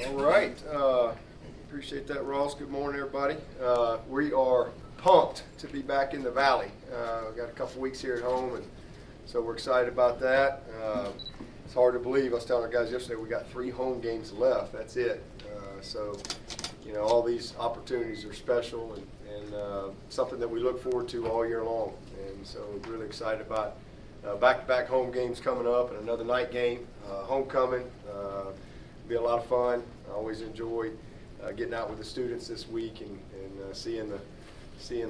All right. Appreciate that, Ross. Good morning, everybody. We are pumped to be back in the Valley. We've got a couple weeks here at home, and so we're excited about that. It's hard to believe. I was telling our guys yesterday we got 3 home games left. That's it. So, all these opportunities are special and something that we look forward to all year long. And so we're really excited about back-to-back home games coming up and another night game, homecoming. Be a lot of fun. I always enjoy getting out with the students this week and seeing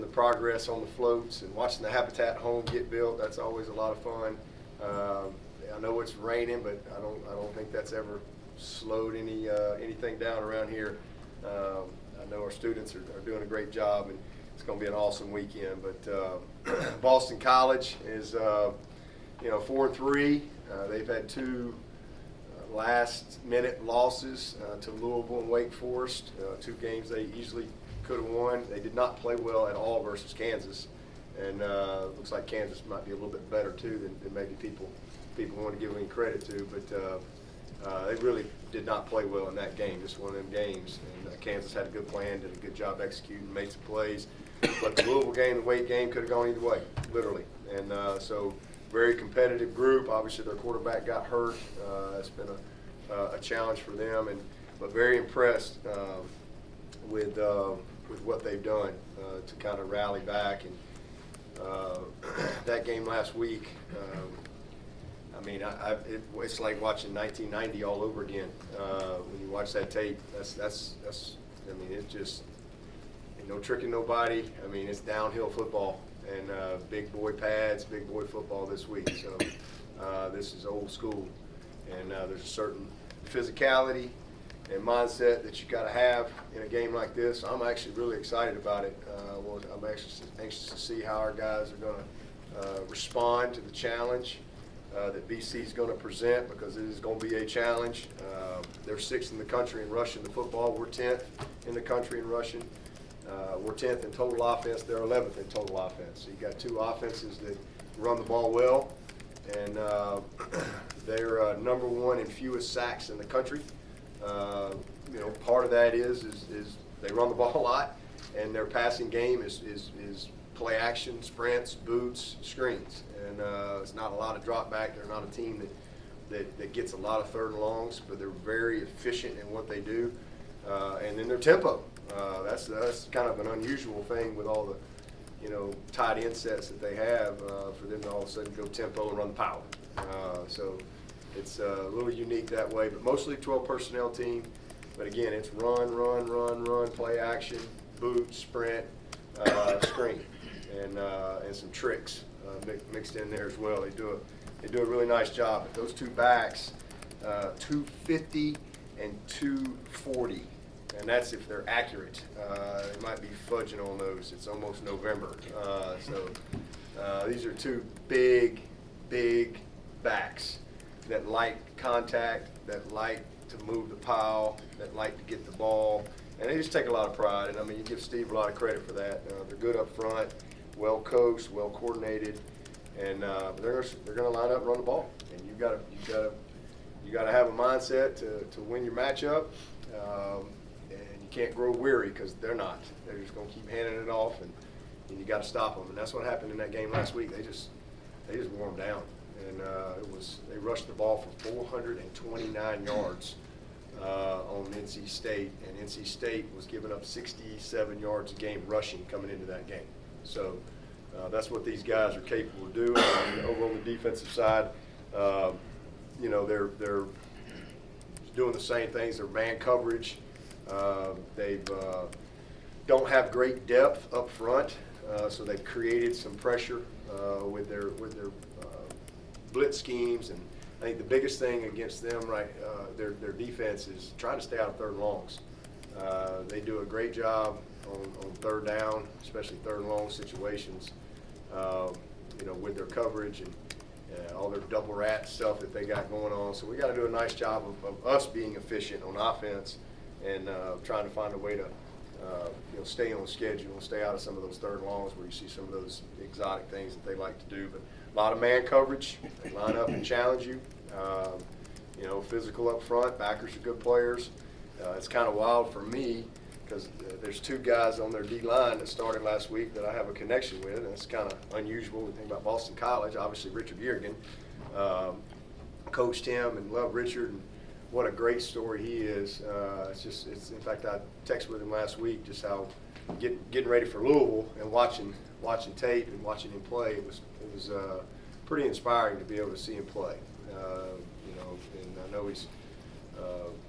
the progress on the floats and watching the Habitat home get built. That's always a lot of fun. I know it's raining, but I don't think that's ever slowed anything down around here. I know our students are doing a great job, and it's going to be an awesome weekend. But Boston College is 4-3. They've had 2 last-minute losses to Louisville and Wake Forest, 2 games they easily could have won. They did not play well at all versus Kansas, and looks like Kansas might be a little bit better too than maybe people want to give any credit to. But they really did not play well in that game. Just one of them games, and Kansas had a good plan, did a good job executing, made some plays. But the Louisville game, the Wake game, could have gone either way, literally. And so very competitive group. Obviously, their quarterback got hurt. It's been a challenge for them, but very impressed with what they've done to kind of rally back. And that game last week, it's like watching 1990 all over again. When you watch that tape, it's just no tricking nobody. It's downhill football. And big boy pads, big boy football this week. So this is old school, and there's a certain physicality and mindset that you got to have in a game like this. I'm actually really excited about it. I'm anxious to see how our guys are going to respond to the challenge that BC is going to present, because it is going to be a challenge. They're 6th in the country in rushing the football. We're 10th in the country in rushing. We're 10th in total offense. They're 11th in total offense. So you got 2 offenses that run the ball well, and they're number 1 in fewest sacks in the country. Part of that is they run the ball a lot, and their passing game is play action, sprints, boots, screens, and it's not a lot of drop back. They're not a team that gets a lot of 3rd and longs, but they're very efficient in what they do, and then their tempo. That's kind of an unusual thing with all the tight end sets that they have, for them to all of a sudden go tempo and run the power. So it's a little unique that way, but mostly 12 personnel team. But again, it's run, play action, boot, sprint, screen, and some tricks mixed in there as well. They do a really nice job. But those 2 backs, 250 and 240. And that's if they're accurate. They might be fudging on those. It's almost November. So these are 2 big backs that like contact, that like to move the pile, that like to get the ball. And they just take a lot of pride. And you give Steve a lot of credit for that. They're good up front, well coached, well coordinated, and they're going to line up and run the ball. And you got to have a mindset to win your matchup. Can't grow weary, because they're not. They're just going to keep handing it off, and you got to stop them. And that's what happened in that game last week. They just wore them down, and they rushed the ball for 429 yards on NC State, and NC State was giving up 67 yards a game rushing coming into that game. So that's what these guys are capable of doing. And over on the defensive side, they're doing the same things. They're man coverage. They don't have great depth up front, so they've created some pressure with their blitz schemes. And I think the biggest thing against them, their defense is trying to stay out of 3rd and longs. They do a great job on 3rd down, especially 3rd and long situations, with their coverage and all their double rat stuff that they got going on. So we got to do a nice job of us being efficient on offense, and trying to find a way to stay on schedule and stay out of some of those 3rd and longs where you see some of those exotic things that they like to do. But a lot of man coverage. They line up and challenge you. Physical up front. Backers are good players. It's kind of wild for me because there's two guys on their D-line that started last week that I have a connection with, and it's kind of unusual. We think about Boston College, obviously Richard Yergin. Coached him and loved Richard, and what a great story he is. In fact, I texted with him last week just how getting ready for Louisville and watching tape and watching him play. It was pretty inspiring to be able to see him play. And I know he's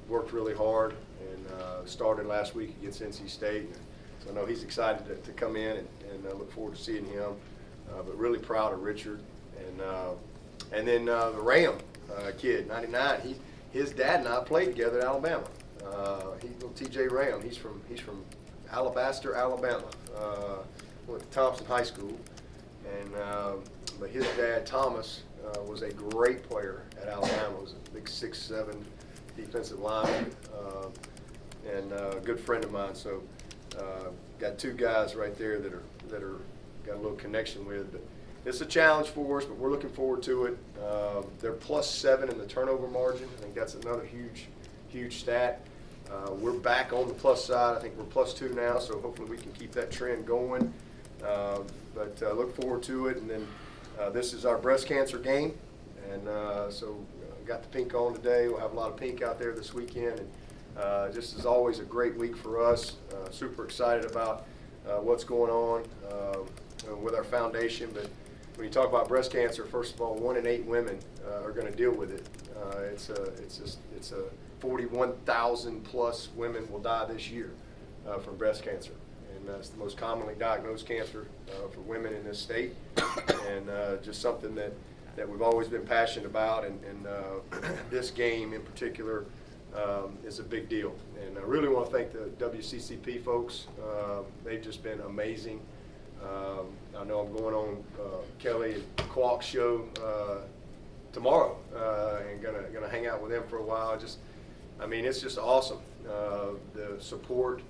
worked really hard and started last week against NC State. So I know he's excited to come in, and I look forward to seeing him. But really proud of Richard, and then the Ram kid, 99. His dad and I played together at Alabama. Little TJ Ram. He's from Alabaster, Alabama. Went to Thompson High School, and but his dad Thomas was a great player at Alabama. Was a big 6'7" defensive lineman, and a good friend of mine. So got two guys right there that are got a little connection with. But it's a challenge for us, but we're looking forward to it. They're +7 in the turnover margin. I think that's another huge stat. We're back on the plus side. I think we're +2 now, so hopefully we can keep that trend going. But look forward to it. And then this is our breast cancer game, and so got the pink on today. We'll have a lot of pink out there this weekend, and just as always, a great week for us. Super excited about what's going on with our foundation. But when you talk about breast cancer, first of all, 1 in 8 women are going to deal with it. It's a 41,000 plus women will die this year from breast cancer, and it's the most commonly diagnosed cancer for women in this state, and just something that we've always been passionate about, and this game in particular is a big deal. And I really want to thank the WCCP folks. They've just been amazing. I know I'm going on Kelly and Kwok's show tomorrow, and gonna hang out with them for a while. It's just awesome, the support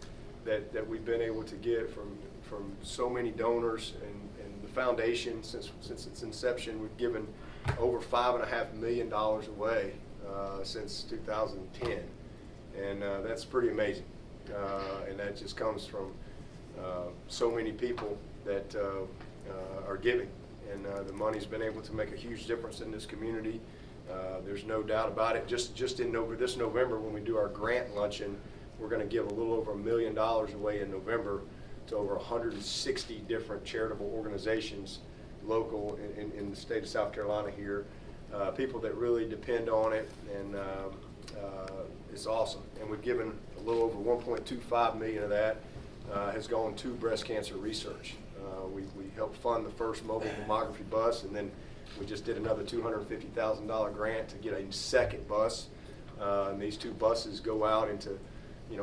that we've been able to get from so many donors, and the foundation since its inception. We've given over $5.5 million away since 2010, and that's pretty amazing. And that just comes from so many people that are giving, and the money's been able to make a huge difference in this community. There's no doubt about it. Just in this November, when we do our grant luncheon, we're going to give a little over $1 million away in November to over 160 different charitable organizations, local in the state of South Carolina here. People that really depend on it, and it's awesome. And we've given a little over $1.25 million of that has gone to breast cancer research. We helped fund the first mobile mammography bus, and then we just did another $250,000 grant to get a second bus. And these 2 buses go out into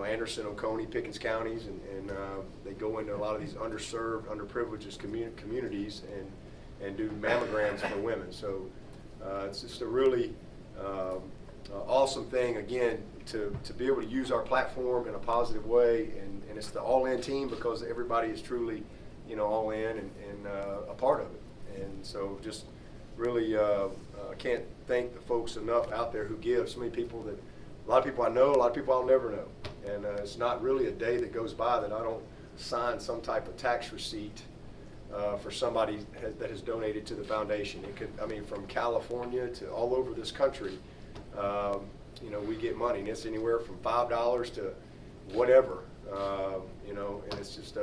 Anderson, Oconee, Pickens counties, and they go into a lot of these underserved, underprivileged communities and do mammograms for women. So it's just a really awesome thing, again, to be able to use our platform in a positive way, and it's the all-in team because everybody is truly all in and a part of it. And so just really can't thank the folks enough out there who give. So many people that, a lot of people I know, a lot of people I'll never know. And it's not really a day that goes by that I don't sign some type of tax receipt for somebody that has donated to the foundation. It could, from California to all over this country, we get money, and it's anywhere from $5 to whatever, and it's just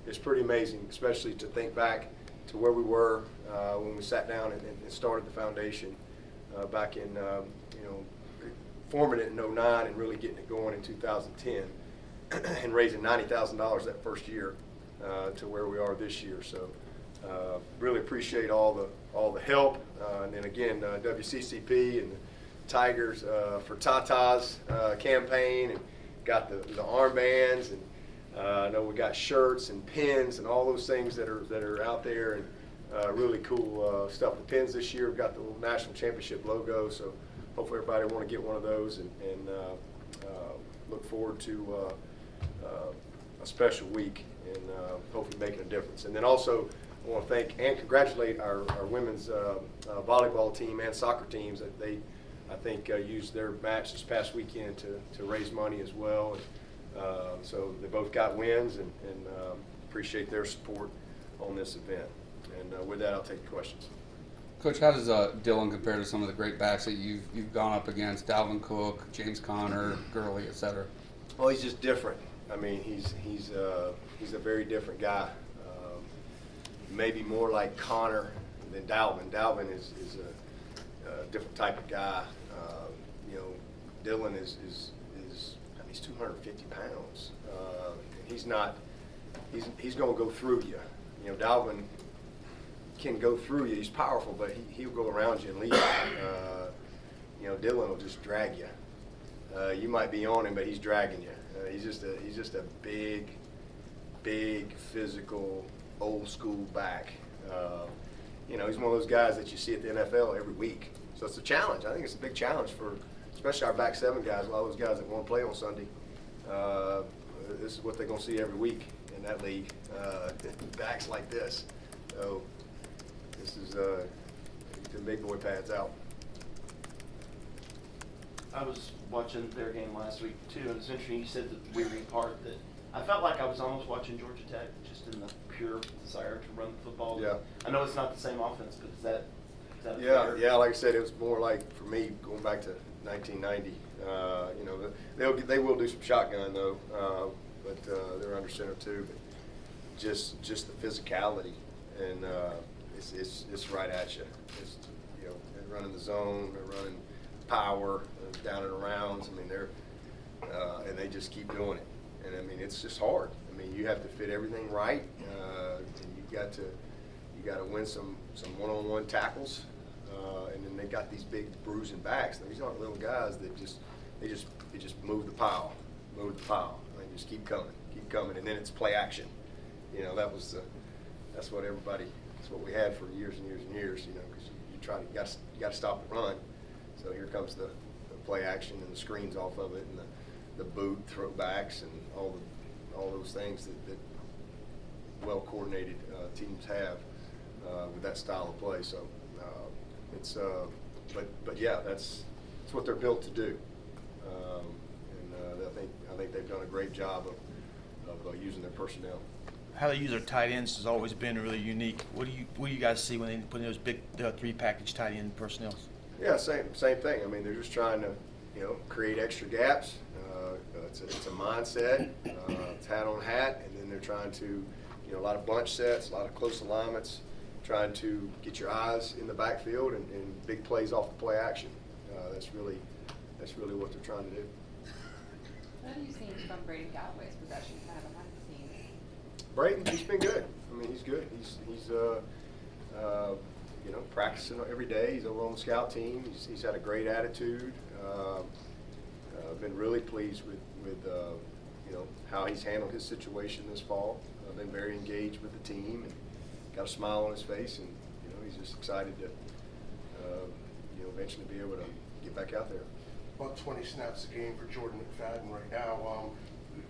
it's pretty amazing, especially to think back to where we were when we sat down and started the foundation back in, forming it in '09 and really getting it going in 2010 and raising $90,000 that first year to where we are this year. So really appreciate all the help, and then again WCCP and the Tigers for Tata's campaign, and got the armbands, and I know we got shirts and pins and all those things that are out there, and really cool stuff. The pins this year have got the little national championship logo, so hopefully everybody will want to get one of those, and look forward to a special week, and hopefully making a difference. And then also I want to thank and congratulate our women's volleyball team and soccer teams. That they I think used their match this past weekend to raise money as well. So they both got wins, and appreciate their support on this event. And with that, I'll take the questions. Coach, how does Dylan compare to some of the great backs that you've gone up against? Dalvin Cook, James Conner, Gurley, etc. Well, he's just different. I mean, he's a very different guy. Maybe more like Conner than Dalvin. Dalvin is a different type of guy. Dylan is I mean, he's 250 pounds. He's going to go through you. Dalvin can go through you. He's powerful, but he'll go around you and leave you. Dylan will just drag you. You might be on him, but he's dragging you. He's just a big, physical, old school back. He's one of those guys that you see at the NFL every week. So it's a challenge. I think it's a big challenge for, especially our back seven guys. A lot of those guys that want to play on Sunday. This is what they're going to see every week in that league. Backs like this. So this is the big boy pads out. I was watching their game last week too, and it's interesting. You said the weary part that I felt like I was almost watching Georgia Tech, just in the pure desire to run the football. Yeah. I know it's not the same offense, but is that fair? Yeah. Like I said, it was more like for me going back to 1990. They will do some shotgun though, but they're under center too. But just the physicality, and it's right at you. They're running the zone, they're running power down and arounds. I mean, and they just keep doing it. And I mean, it's just hard. I mean, you have to fit everything right, and you got to win some one-on-one tackles, and then they got these big bruising backs. These aren't little guys that they just move the pile. They just keep coming, and then it's play action. That's what we had for years and years and years. Because you got to stop the run. So here comes the play action and the screens off of it, and the boot throwbacks and all those things that well coordinated teams have with that style of play. So but yeah, that's what they're built to do, and I think they've done a great job of using their personnel. How they use their tight ends has always been really unique. What do you guys see when they put in those big three-package tight end personnel? Yeah, same thing. I mean, they're just trying to, create extra gaps. It's a mindset. It's hat on hat, and then they're trying to, a lot of bunch sets, a lot of close alignments, trying to get your eyes in the backfield and big plays off the play action. That's really what they're trying to do. What have you seen from Braden Galloway's possession kind of behind the scenes? Braden, he's been good. I mean, he's good. He's practicing every day. He's over on the scout team. He's had a great attitude. Been really pleased with how he's handled his situation this fall. Been very engaged with the team and got a smile on his face, and he's just excited to eventually be able to get back out there. About 20 snaps a game for Jordan McFadden right now.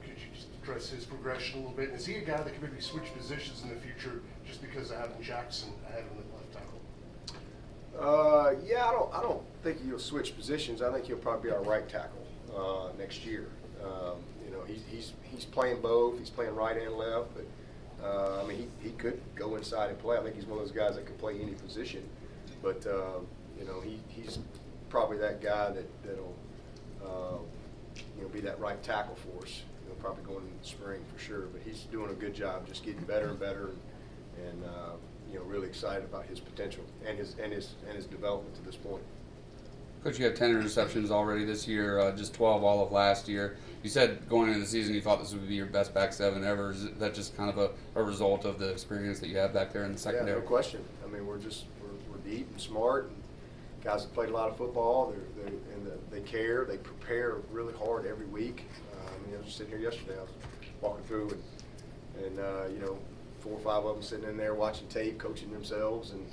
Could you just address his progression a little bit? And is he a guy that can maybe switch positions in the future just because of having Jackson ahead of him at left tackle? Yeah, I don't think he'll switch positions. I think he'll probably be our right tackle next year. He's playing both. He's playing right and left, but I mean, he could go inside and play. I think he's one of those guys that can play any position, but he's probably that guy that'll be that right tackle for us. Probably going in the spring for sure. But he's doing a good job, just getting better and better, and really excited about his potential and his development to this point. Coach, you have 10 interceptions already this year, just 12 all of last year. You said going into the season you thought this would be your best back seven ever. Is that just kind of a result of the experience that you have back there in the secondary? Yeah, no question. I mean, we're deep and smart, and guys have played a lot of football. They care. They prepare really hard every week. I was just sitting here yesterday. I was walking through, and 4 or 5 of them sitting in there watching tape, coaching themselves, and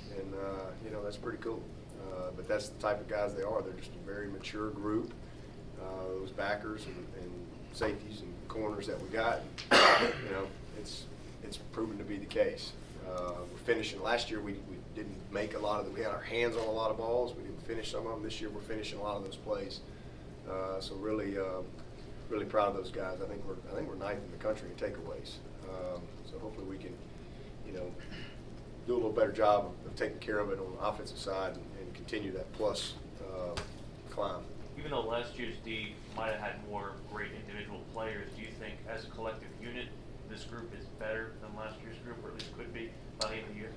that's pretty cool. But that's the type of guys they are. They're just a very mature group. Those backers and safeties and corners that we got, it's proven to be the case. We're finishing. Last year we didn't make a lot of them. We had our hands on a lot of balls. We didn't finish some of them. This year we're finishing a lot of those plays. So really proud of those guys. I think we're ninth in the country in takeaways. So hopefully we can, do a little better job of taking care of it on the offensive side and continue that plus climb. Even though last year's D might have had more great individual players, do you think as a collective unit this group is better than last year's group, or at least could be by the end of the year?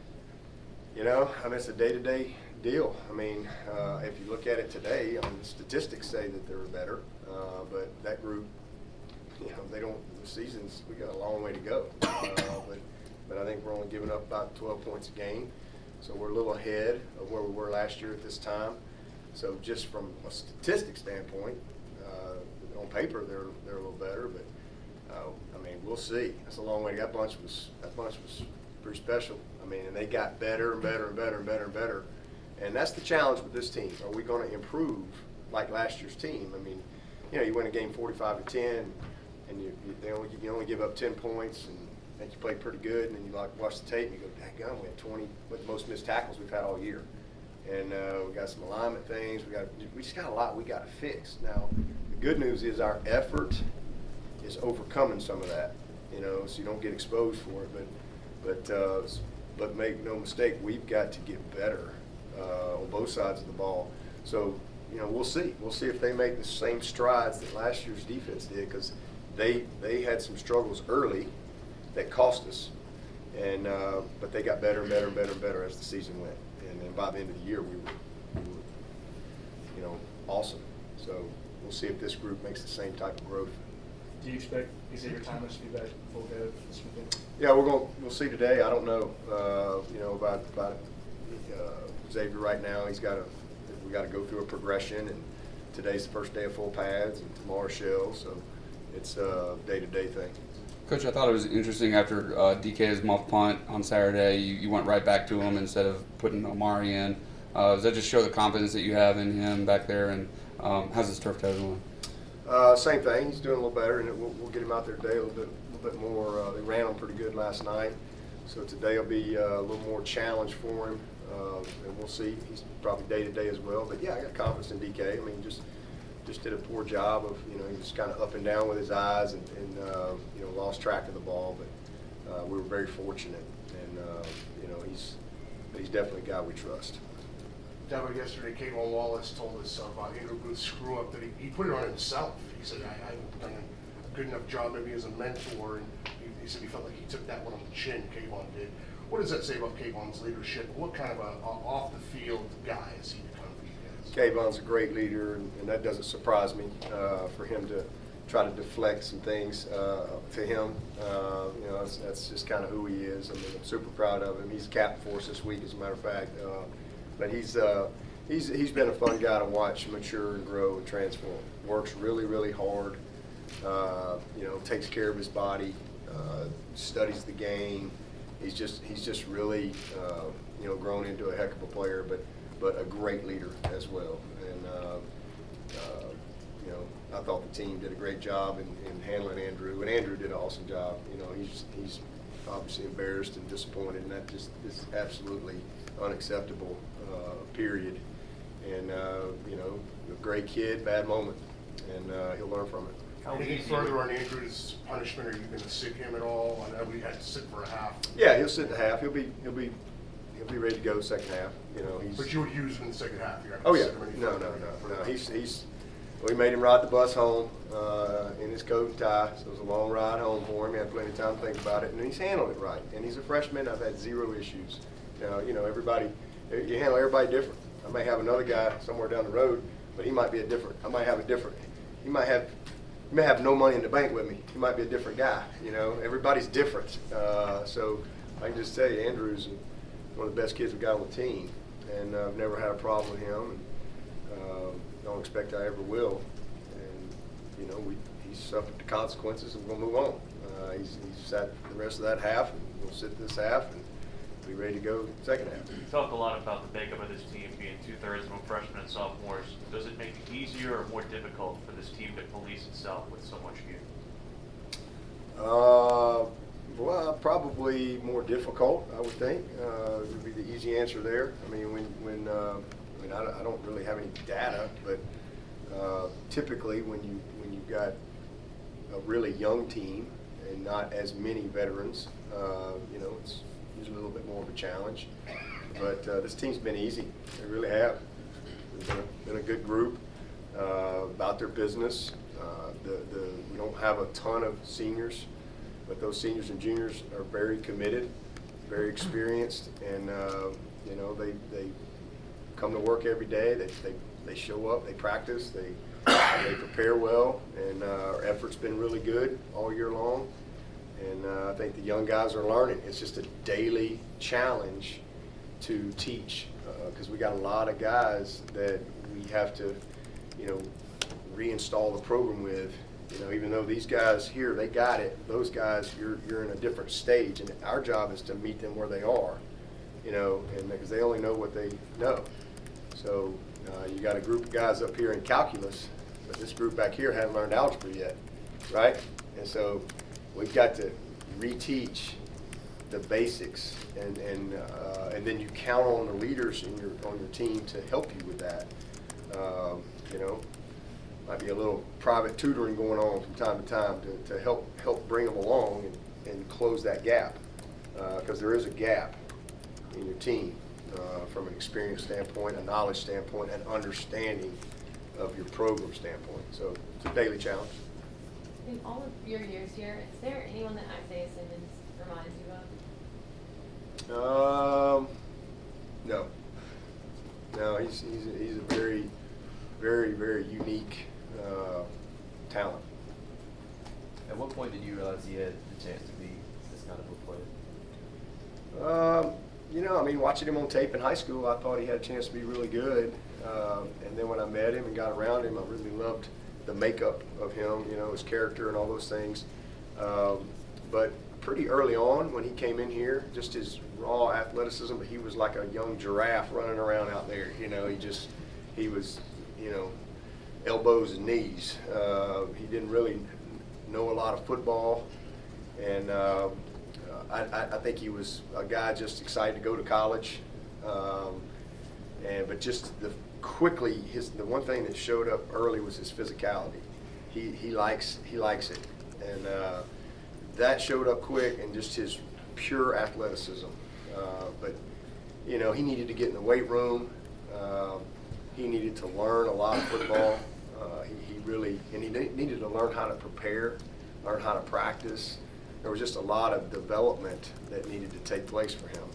It's a day-to-day deal. If you look at it today, the statistics say that they're better, but that group, they don't. The seasons, we got a long way to go. But I think we're only giving up about 12 points a game, so we're a little ahead of where we were last year at this time. So just from a statistic standpoint, on paper they're a little better, but we'll see. That's a long way. That bunch was pretty special. And they got better and better and better and better and better. And that's the challenge with this team. Are we going to improve like last year's team? You win a game 45-10, and you only give up 10 points, and think you played pretty good, and then you watch the tape and you go, "Daggone, we had 20 with the most missed tackles we've had all year." And we got some alignment things. We just got a lot we got to fix. Now, the good news is our effort is overcoming some of that, so you don't get exposed for it. But make no mistake, we've got to get better on both sides of the ball. So, we'll see. We'll see if they make the same strides that last year's defense did, because they had some struggles early that cost us, but they got better and better and better and better as the season went. And then by the end of the year, we were awesome. So we'll see if this group makes the same type of growth. Do you expect Xavier Thomas to be back full go this weekend? Yeah, we'll see today. I don't know, about Xavier right now. We got to go through a progression, and today's the first day of full pads, and tomorrow's shell. So it's a day-to-day thing. Coach, I thought it was interesting after DK's muff punt on Saturday, you went right back to him instead of putting Omari in. Does that just show the confidence that you have in him back there? And how's his turf toe going? Same thing. He's doing a little better, and we'll get him out there today a little bit more. They ran him pretty good last night, so today will be a little more challenge for him, and we'll see. He's probably day-to-day as well. But, yeah, I got confidence in DK. Just did a poor job of, he was kind of up and down with his eyes and lost track of the ball. But we were very fortunate, and, he's definitely a guy we trust. Dabo, yesterday, Kayvon Wallace told us about Andrew Booth's screw-up that he put it on himself. He said, I haven't done a good enough job maybe as a mentor, and he said he felt like he took that one on the chin, Kayvon did. What does that say about Kayvon's leadership? What kind of a off-the-field guy is he become for you guys? Kayvon's a great leader, and that doesn't surprise me for him to try to deflect some things to him. That's just kind of who he is. I'm super proud of him. He's captain for us this week, as a matter of fact. But he's been a fun guy to watch mature and grow and transform. Works really, really hard. Takes care of his body. Studies the game. He's just really grown into a heck of a player, but a great leader as well. And I thought the team did a great job in handling Andrew, and Andrew did an awesome job. He's obviously embarrassed and disappointed, and that just is absolutely unacceptable. Period. And a great kid, bad moment, and he'll learn from it. Anything further on Andrew's punishment? Are you going to sit him at all? I know we had to sit for a half. Yeah, he'll sit the half. He'll be ready to go second half. But you would use him in the second half. You're not Oh gonna yeah, sit him any no. further. We made him ride the bus home in his coat and tie, so it was a long ride home for him. He had plenty of time to think about it, and he's handled it right. And he's a freshman. I've had zero issues. Everybody, you handle everybody different. I may have another guy somewhere down the road, but he might be he might have no money in the bank with me. He might be a different guy. Everybody's different. So I can just tell you, Andrew's one of the best kids we've got on the team, and I've never had a problem with him. And, don't expect I ever will. And he's suffered the consequences, and we're gonna move on. He's sat the rest of that half, and we'll sit this half and be ready to go second half. You talk a lot about the makeup of this team being 2/3 of them freshmen and sophomores. Does it make it easier or more difficult for this team to police itself with so much youth? Well, probably more difficult, I would think, would be the easy answer there. I mean, I don't really have any data, but typically when you've got a really young team and not as many veterans, it's usually a little bit more of a challenge. But this team's been easy. They really have. They've been a good group, about their business. We don't have a ton of seniors, but those seniors and juniors are very committed, very experienced, and they come to work every day. They show up, they practice, they prepare well, and our effort's been really good all year long. And I think the young guys are learning. It's just a daily challenge to teach, because we got a lot of guys that we have to, reinstall the program with. Even though these guys here, they got it, those guys, you're in a different stage, and our job is to meet them where they are, and because they only know what they know. So you got a group of guys up here in calculus, but this group back here hadn't learned algebra yet, right? And so we've got to reteach the basics, and then you count on the leaders on your team to help you with that. Might be a little private tutoring going on from time to time to help bring them along and close that gap, because there is a gap in your team from an experience standpoint, a knowledge standpoint, and understanding of your program standpoint. So it's a daily challenge. In all of your years here, is there anyone that Isaiah Simmons reminds you of? No, he's a very, very, very unique talent. At what point did you realize he had the chance to be this kind of a player? Watching him on tape in high school, I thought he had a chance to be really good. And then when I met him and got around him, I really loved the makeup of him, his character and all those things. But pretty early on when he came in here, just his raw athleticism, but he was like a young giraffe running around out there. He was, elbows and knees. He didn't really know a lot of football, and I think he was a guy just excited to go to college. But just quickly, the one thing that showed up early was his physicality. He likes it, and that showed up quick, and just his pure athleticism. But he needed to get in the weight room. He needed to learn a lot of football. He needed to learn how to prepare, learn how to practice. There was just a lot of development that needed to take place for him.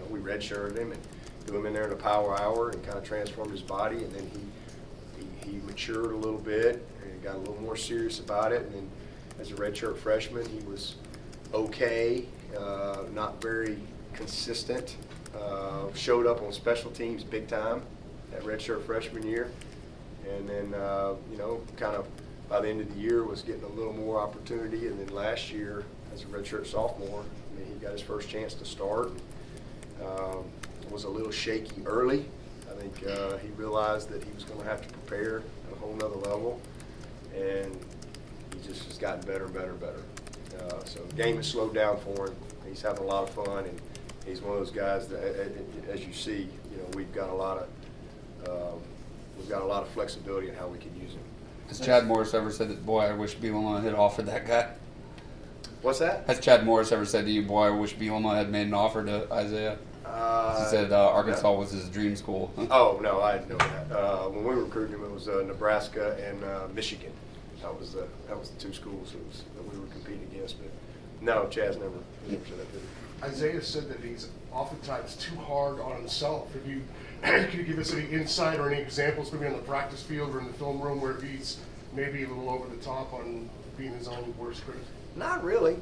We redshirted him and threw him in there in a power hour and kind of transformed his body, and then he matured a little bit and got a little more serious about it. And then as a redshirt freshman, he was okay, not very consistent. Showed up on special teams big time that redshirt freshman year, and then kind of by the end of the year was getting a little more opportunity. And then last year as a redshirt sophomore, he got his first chance to start. Was a little shaky early. I think he realized that he was going to have to prepare at a whole nother level, and he just has gotten better and better and better. So the game has slowed down for him. He's having a lot of fun, and he's one of those guys that, as you see, we've got a lot of flexibility in how we can use him. Has Chad Morris ever said that, boy, I wish Bielema had offered that guy? What's that? Has Chad Morris ever said to you, boy, I wish Bielema had made an offer to Isaiah? He said Arkansas no. was his dream school. Oh, no, I didn't know that. When we were recruiting him, it was Nebraska and Michigan. That was the two schools that we were competing against. But no, Chad's never said that, did he? Isaiah said that he's oftentimes too hard on himself. Can you give us any insight or any examples, maybe on the practice field or in the film room, where he's maybe a little over the top on being his own worst critic? Not really.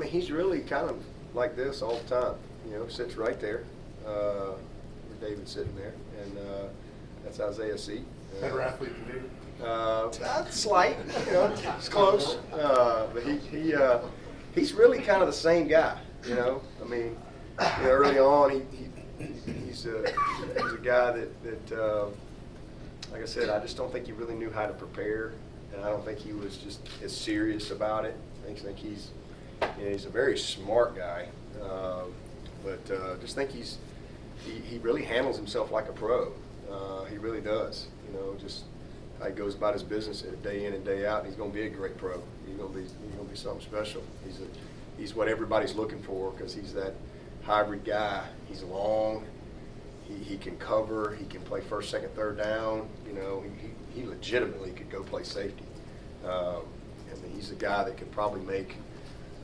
He's really kind of like this all the time. Sits right there. Where David's sitting there, and that's Isaiah's seat. Better athlete than David? Slight. It's close. But he's really kind of the same guy. Early on, he's a guy that like I said, I just don't think he really knew how to prepare, and I don't think he was just as serious about it I think he's a very smart guy, but just think he really handles himself like a pro. He really does. You know, just how he goes about his business day in and day out. And he's going to be a great pro. He's going to be something special. He's what everybody's looking for because he's that hybrid guy. He's long. He can cover. He can play first, second, third down. You know, he legitimately could go play safety. I mean, he's a guy that could probably make,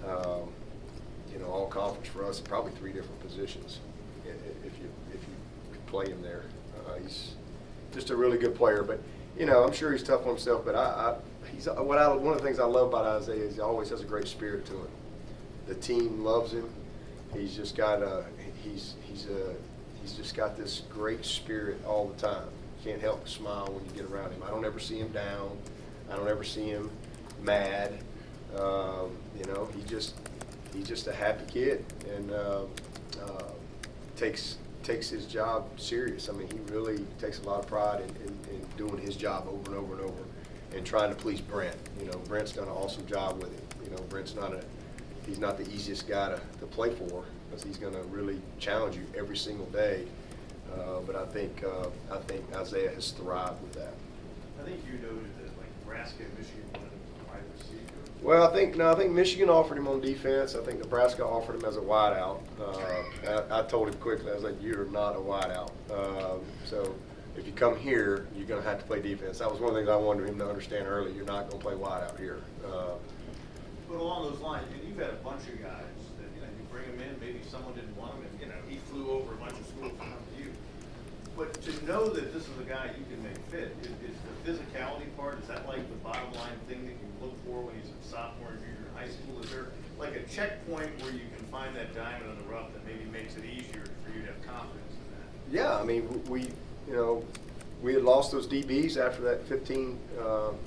you know, all conference for us in probably 3 different positions if you could play him there. He's just a really good player, but you know, I'm sure he's tough on himself. But one of the things I love about Isaiah is he always has a great spirit to him. The team loves him. He's just got he's just got this great spirit all the time. You can't help but smile when you get around him. I don't ever see him down. I don't ever see him mad. You know, he's just a happy kid and takes his job serious. I mean, he really takes a lot of pride in doing his job over and over and over and trying to please Brent. You know, Brent's done an awesome job with him. You know, Brent's he's not the easiest guy to play for because he's going to really challenge you every single day. But I think Isaiah has thrived with that. I think you noted that like Nebraska and Michigan wanted him as a wide receiver. Well, I think Michigan offered him on defense. I think Nebraska offered him as a wideout. I told him quickly, I was like, "You're not a wideout. So if you come here, you're going to have to play defense." That was one of the things I wanted him to understand early. You're not going to play wideout here. But along those lines, you've had a bunch of guys that you bring them in. Maybe someone didn't want him, and he flew over a bunch of schools to come to you. But to know that this is a guy you can make fit, is the physicality part, is that like the bottom line thing that you look for when he's a sophomore and junior in high school? Is there like a checkpoint where you can find that diamond in the rough that maybe makes it easier for you to have confidence in that? Yeah, I mean, we had lost those DBs after that 15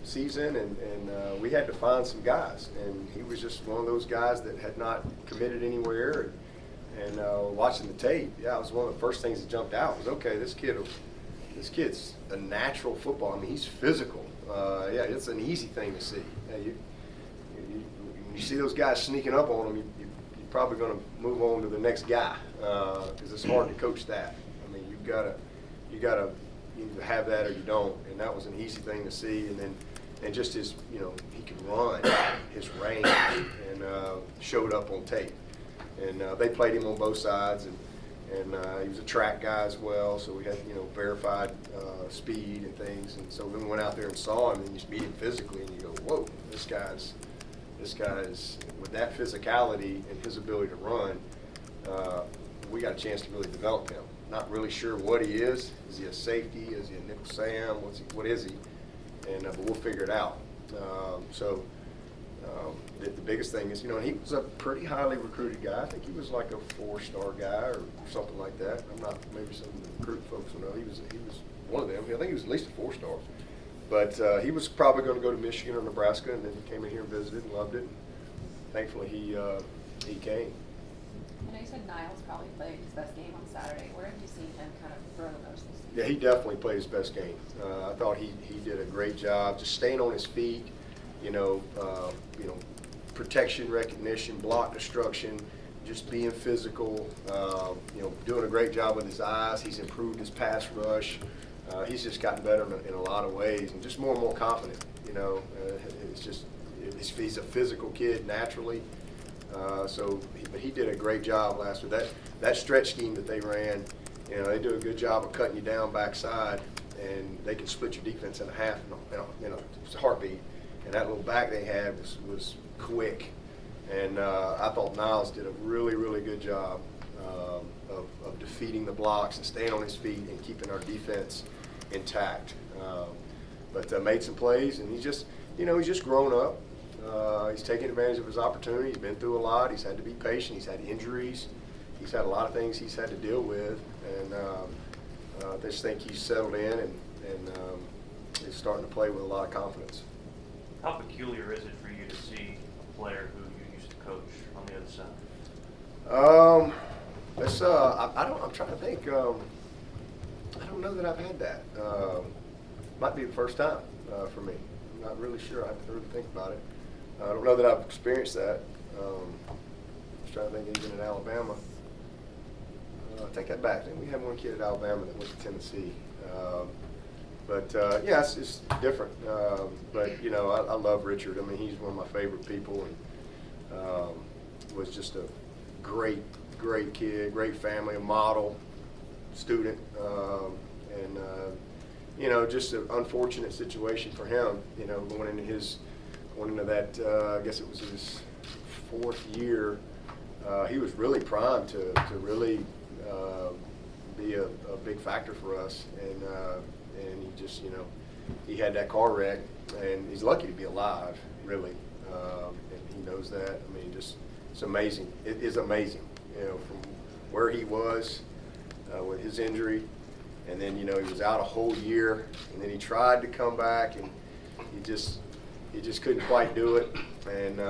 season, and we had to find some guys. And he was just one of those guys that had not committed anywhere. And watching the tape, yeah, it was one of the first things that jumped out was, okay, this kid's a natural football. I mean, he's physical. Yeah, it's an easy thing to see. You see those guys sneaking up on him, you're probably going to move on to the next guy because it's hard to coach that. I mean, you gotta either have that or you don't, and that was an easy thing to see. And just his, he could run, his range, and showed up on tape. And they played him on both sides, and he was a track guy as well, so we had verified speed and things. And so when we went out there and saw him, and you just meet him physically, and you go, whoa, this guy's with that physicality and his ability to run. We got a chance to really develop him. Not really sure what he is. Is he a safety? Is he a nickel Sam? What is he? And but we'll figure it out. The biggest thing is, he was a pretty highly recruited guy. I think he was like a 4-star guy or something like that. I'm not, maybe some of the recruit folks will know. He was one of them. I think he was at least a 4-star. But he was probably going to go to Michigan or Nebraska, and then he came in here and visited and loved it. And thankfully, he came. I know you said Niles probably played his best game on Saturday. Where have you seen him kind of grow the most this season? Yeah, he definitely played his best game. I thought he did a great job just staying on his feet, protection, recognition, block destruction, just being physical, doing a great job with his eyes. He's improved his pass rush. He's just gotten better in a lot of ways and just more and more confident. He's a physical kid naturally. But he did a great job last week. That stretch scheme that they ran, they do a good job of cutting you down backside, and they can split your defense in half in a heartbeat. And that little back they had was quick. And I thought Niles did a really, really good job of defeating the blocks and staying on his feet and keeping our defense intact. But made some plays, and he's just grown up. He's taking advantage of his opportunity. He's been through a lot. He's had to be patient. He's had injuries. He's had a lot of things he's had to deal with. And I just think he's settled in and is starting to play with a lot of confidence. How peculiar is it for you to see a player who you used to coach on the other side? I'm trying to think. I don't know that I've had that. Might be the first time for me. I'm not really sure. I have to really think about it. I don't know that I've experienced that. I was trying to think even in Alabama. I take that back. We had one kid at Alabama that went to Tennessee. Yeah, it's different. But, you know, I love Richard. I mean, he's one of my favorite people, and was just a great kid, great family, a model student. You know, just an unfortunate situation for him, you know, going into that, I guess it was his 4th year. He was really primed to really be a big factor for us, and he just, you know, he had that car wreck, and he's lucky to be alive, really, and he knows that. I mean, just, it's amazing. It is amazing, you know, from where he was with his injury, and then, you know, he was out a whole year, and then he tried to come back, and he just couldn't quite do it, and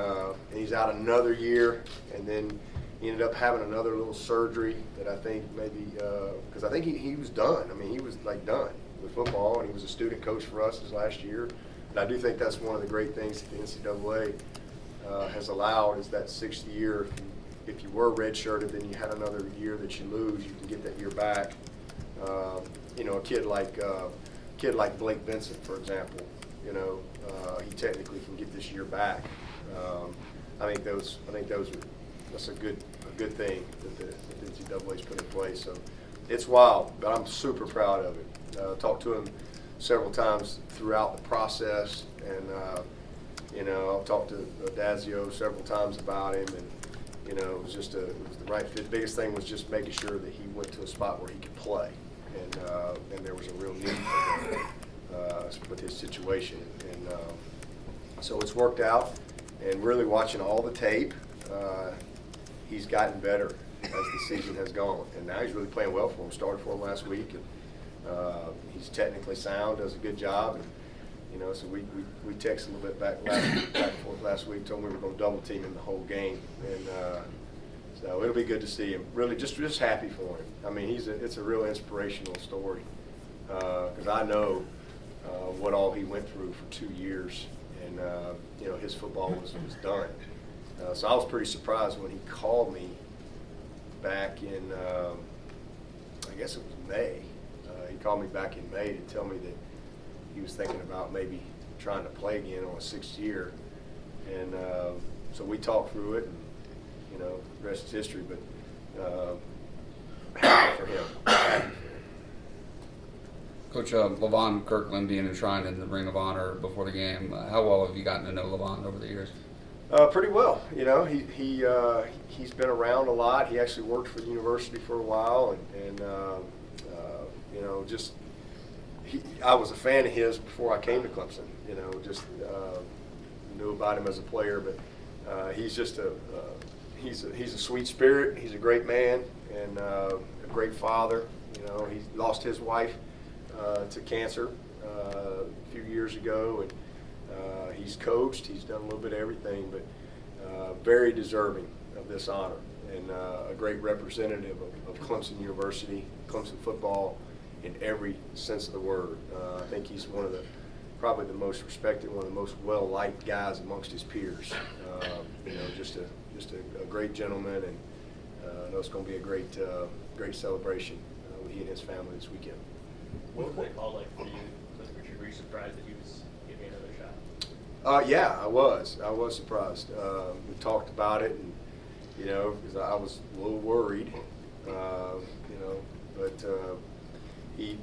he's out another year, and then he ended up having another little surgery that I think maybe, because I think he was done. I mean, he was like done with football, and he was a student coach for us his last year. And I do think that's one of the great things that the NCAA has allowed is that 6th year. If you were redshirted, then you had another year that you lose, you can get that year back. You know, a kid like Blake Vincent, for example, you know, he technically can get this year back. I think that's a good thing that the NCAA's put in place. So it's wild, but I'm super proud of it. Talked to him several times throughout the process, and you know, I've talked to Dazio several times about him, and you know, it was the right fit. The biggest thing was just making sure that he went to a spot where he could play, and there was a real need for him with his situation, and so it's worked out. And really watching all the tape, he's gotten better as the season has gone, and now he's really playing well for him. Started for him last week, and he's technically sound, does a good job, and you know, so we texted a little bit back and forth last week. Told him we were going to double team him the whole game, and so it'll be good to see him. Really, just happy for him. I mean, it's a real inspirational story because I know what all he went through for 2 years, and you know, his football was done. So I was pretty surprised when he called me back in, I guess it was May. He called me back in May to tell me that he was thinking about maybe trying to play again on a 6th year. And so we talked through it, and, you know, the rest is history, but happy for him. Happy for him. Coach, LaVon Kirkland being enshrined in the Ring of Honor before the game, how well have you gotten to know LaVon over the years? Pretty well. You know, he's been around a lot. He actually worked for the university for a while, and you know, just I was a fan of his before I came to Clemson. You know, just knew about him as a player, but he's just he's a sweet spirit. He's a great man and a great father. You know, he lost his wife to cancer a few years ago, and he's coached. He's done a little bit of everything, but very deserving of this honor, and a great representative of Clemson University, Clemson football in every sense of the word. I think he's probably the most respected, one of the most well-liked guys amongst his peers. You know, just a great gentleman, and I know it's going to be a great celebration with he and his family this weekend. What was that call like for you? Were you surprised that he was giving another shot? Yeah, I was surprised. We talked about it, and you know, because I was a little worried, you know, but he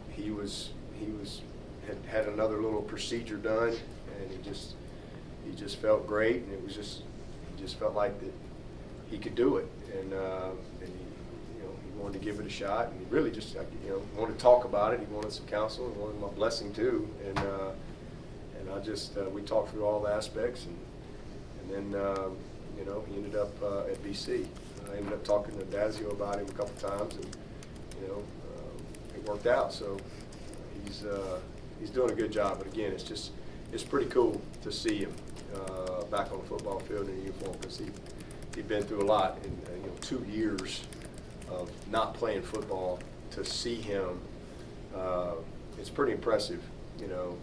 had another little procedure done, and he just felt great, and he just felt like that he could do it, and he wanted to give it a shot, and he really just, you know, wanted to talk about it. He wanted some counsel, and wanted my blessing too, and I just we talked through all the aspects, and then you know, he ended up at BC. I ended up talking to Dazio about him a couple times, and you know, it worked out. So he's doing a good job. But again, it's pretty cool to see him back on the football field in uniform, because he'd been through a lot in you know, 2 years of not playing football. To see him, it's pretty impressive, you know,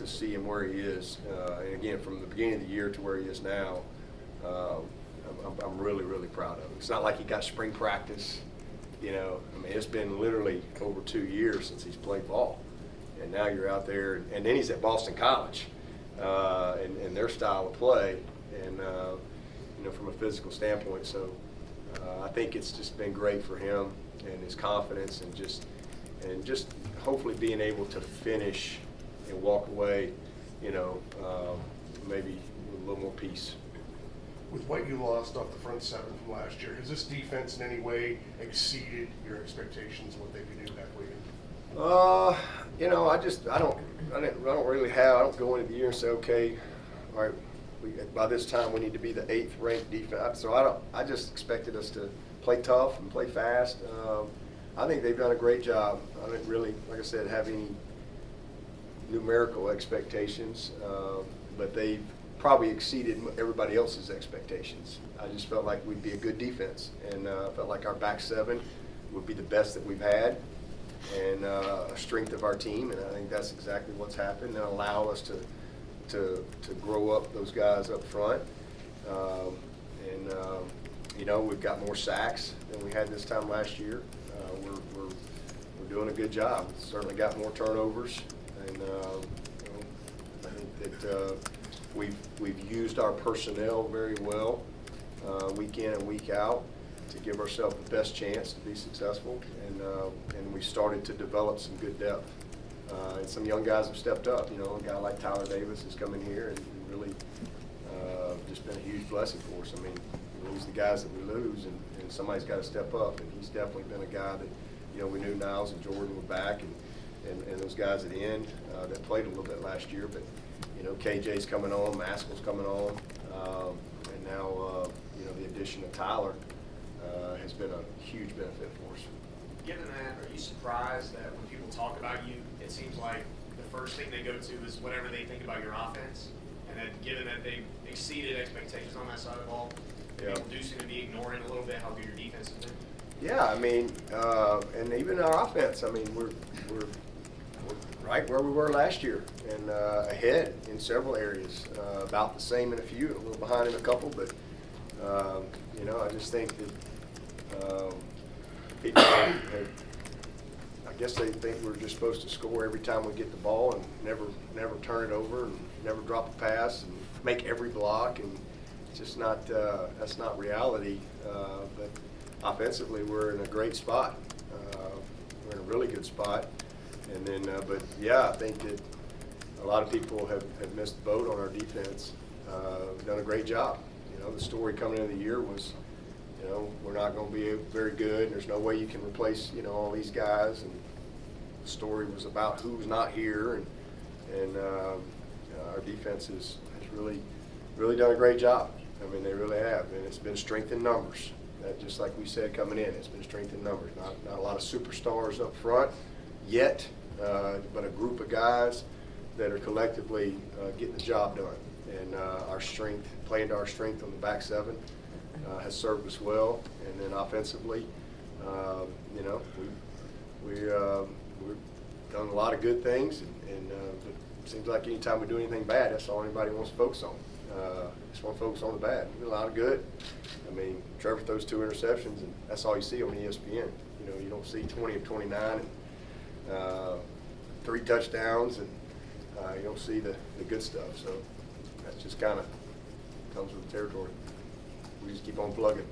to see him where he is, and again, from the beginning of the year to where he is now, I'm really, really proud of him. It's not like he got spring practice, you know. I mean, it's been literally over 2 years since he's played ball, and now you're out there, and then he's at Boston College, and their style of play, and you know, from a physical standpoint. So I think it's just been great for him and his confidence, and just hopefully being able to finish and walk away, you know, maybe with a little more peace. With what you lost off the front seven from last year, has this defense in any way exceeded your expectations of what they could do back weekend? You know, I don't go into the year and say, okay, all right, by this time we need to be the 8th ranked defense. So I just expected us to play tough and play fast. I think they've done a great job. I didn't really, like I said, have any numerical expectations, but they've probably exceeded everybody else's expectations. I just felt like we'd be a good defense, and I felt like our back seven would be the best that we've had, and a strength of our team, and I think that's exactly what's happened, and allow us to grow up those guys up front. You know, we've got more sacks than we had this time last year. We're doing a good job. Certainly got more turnovers, and you know, I think that we've used our personnel very well, week in and week out, to give ourselves the best chance to be successful, and we started to develop some good depth. And some young guys have stepped up. You know, a guy like Tyler Davis has come in here and really just been a huge blessing for us. I mean, we lose the guys that we lose, and somebody's got to step up, and he's definitely been a guy that, you know, we knew Niles and Jordan were back, and those guys at the end that played a little bit last year, but you know, KJ's coming on, Maskell's coming on, and now you know, the addition of Tyler has been a huge benefit for us. Given that, are you surprised that when people talk about you, it seems like the first thing they go to is whatever they think about your offense? And then given that they've exceeded expectations on that side of the ball, people do seem to be ignoring a little bit how good your defense has been? Yeah, I mean, and even our offense, I mean, we're right where we were last year, and ahead in several areas, about the same in a few, a little behind in a couple, but you know, I just think that people I guess they think we're just supposed to score every time we get the ball and never turn it over and never drop a pass and make every block, and it's just not that's not reality. But offensively, we're in a great spot. We're in a really good spot. And then, but yeah, I think that a lot of people have missed the boat on our defense. We've done a great job. You know, the story coming into the year was, you know, we're not going to be very good, and there's no way you can replace, you know, all these guys. And the story was about who's not here, and our defense has really done a great job. I mean, they really have, and it's been strength in numbers. Just like we said coming in, it's been strength in numbers. Not a lot of superstars up front yet, but a group of guys that are collectively getting the job done. And our strength, playing to our strength on the back seven, has served us well. And then offensively, you know, we've done a lot of good things, and but it seems like anytime we do anything bad, that's all anybody wants to focus on. Just want to focus on the bad. We did a lot of good. I mean, Trevor throws 2 interceptions, and that's all you see on ESPN. You know, you don't see 20 of 29 and 3 touchdowns, and you don't see the good stuff. So that's just kind of comes with the territory. We just keep on plugging.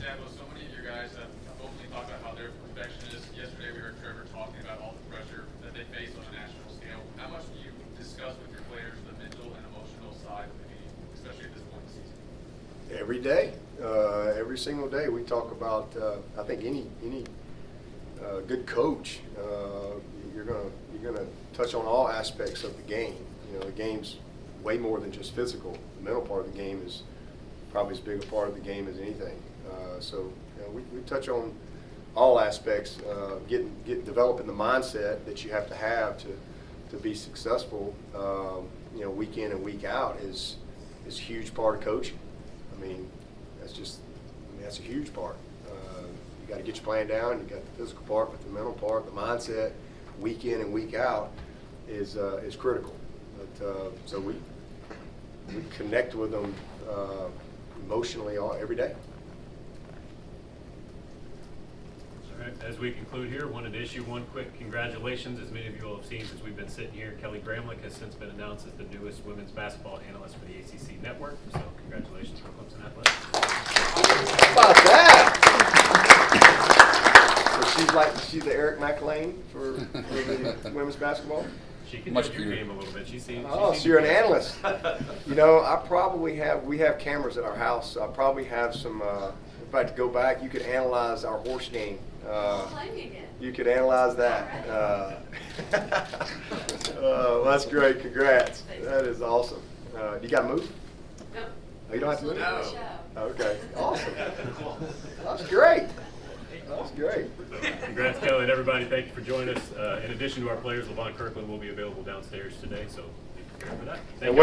Dabo, so many of your guys have openly talked about how they're perfectionists. Yesterday we heard Trevor talking about all the pressure that they face on a national scale. How much do you discuss with your players the mental and emotional side of the game, especially at this point in the season? Every day, every single day, we talk about. I think any good coach, you're gonna touch on all aspects of the game. You know, the game's way more than just physical. The mental part of the game is probably as big a part of the game as anything. So you know, we touch on all aspects. Developing the mindset that you have to be successful. You know, week in and week out is a huge part of coaching. I mean, that's a huge part. You got to get your plan down. You got the physical part, but the mental part, the mindset, week in and week out is critical. But so we connect with them emotionally every day. All right, as we conclude here, wanted to issue one quick congratulations. As many of you will have seen since we've been sitting here, Kelly Gramlich has since been announced as the newest women's basketball analyst for the ACC network. So congratulations for Clemson Athletics. How about that? So she's the Eric McLean for the women's basketball. She can Much judge your cuter. game a little bit. She's seen. Oh, so you're an analyst. You know, we have cameras at our house. So I probably have some, if I had to go back, you could analyze our horse game. You could analyze that. Well, that's great. Congrats. That is awesome. You got to move? No. Oh, you don't have to move? No. Okay. Awesome. That's great. That's great. Congrats, Kelly, and everybody. Thank you for joining us. In addition to our players, LeVon Kirkland will be available downstairs today, so be prepared for that. Thank you.